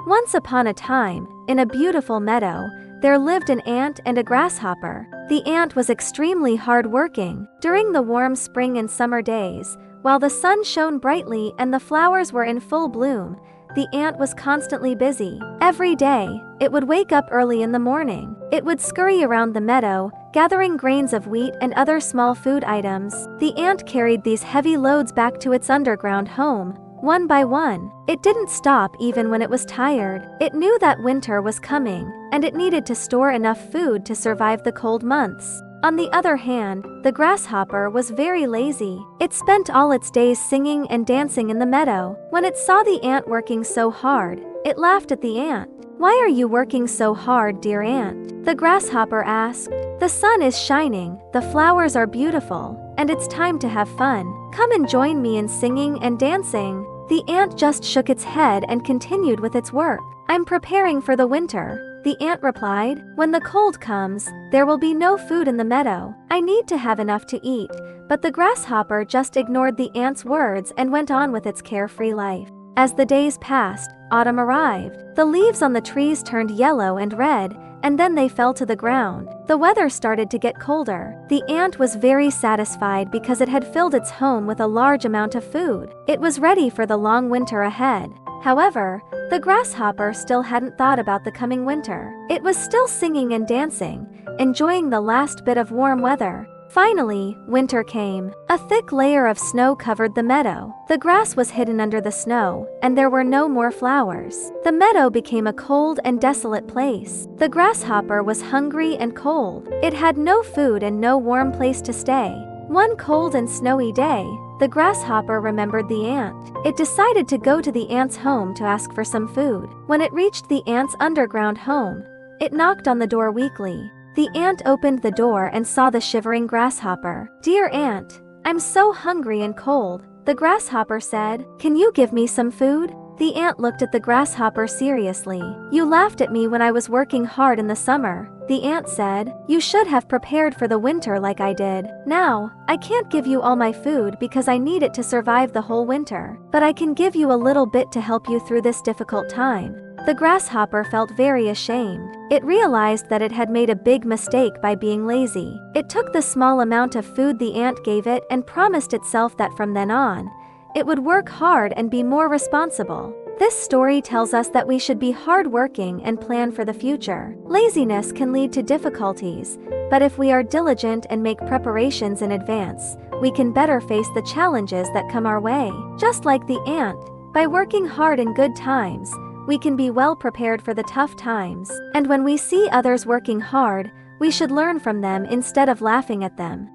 Once upon a time, in a beautiful meadow, there lived an ant and a grasshopper. The ant was extremely hardworking. During the warm spring and summer days, while the sun shone brightly and the flowers were in full bloom, the ant was constantly busy. Every day, it would wake up early in the morning. It would scurry around the meadow, gathering grains of wheat and other small food items. The ant carried these heavy loads back to its underground home, one by one. It didn't stop even when it was tired. It knew that winter was coming, and it needed to store enough food to survive the cold months. On the other hand, the grasshopper was very lazy. It spent all its days singing and dancing in the meadow. When it saw the ant working so hard, it laughed at the ant. "Why are you working so hard, dear ant?" the grasshopper asked. "The sun is shining, the flowers are beautiful, and it's time to have fun. Come and join me in singing and dancing." The ant just shook its head and continued with its work. "I'm preparing for the winter," the ant replied. "When the cold comes, there will be no food in the meadow. I need to have enough to eat." But the grasshopper just ignored the ant's words and went on with its carefree life. As the days passed, autumn arrived. The leaves on the trees turned yellow and red, and then they fell to the ground. The weather started to get colder. The ant was very satisfied because it had filled its home with a large amount of food. It was ready for the long winter ahead. However, the grasshopper still hadn't thought about the coming winter. It was still singing and dancing, enjoying the last bit of warm weather. Finally, winter came. A thick layer of snow covered the meadow. The grass was hidden under the snow, and there were no more flowers. The meadow became a cold and desolate place. The grasshopper was hungry and cold. It had no food and no warm place to stay. One cold and snowy day, the grasshopper remembered the ant. It decided to go to the ant's home to ask for some food. When it reached the ant's underground home, it knocked on the door weakly. The ant opened the door and saw the shivering grasshopper. "Dear ant, I'm so hungry and cold," the grasshopper said. "Can you give me some food?" The ant looked at the grasshopper seriously. "You laughed at me when I was working hard in the summer," the ant said. "You should have prepared for the winter like I did. Now, I can't give you all my food because I need it to survive the whole winter, but I can give you a little bit to help you through this difficult time." The grasshopper felt very ashamed. It realized that it had made a big mistake by being lazy. It took the small amount of food the ant gave it and promised itself that from then on, it would work hard and be more responsible. This story tells us that we should be hardworking and plan for the future. Laziness can lead to difficulties, but if we are diligent and make preparations in advance, we can better face the challenges that come our way. Just like the ant, by working hard in good times, we can be well prepared for the tough times. And when we see others working hard, we should learn from them instead of laughing at them.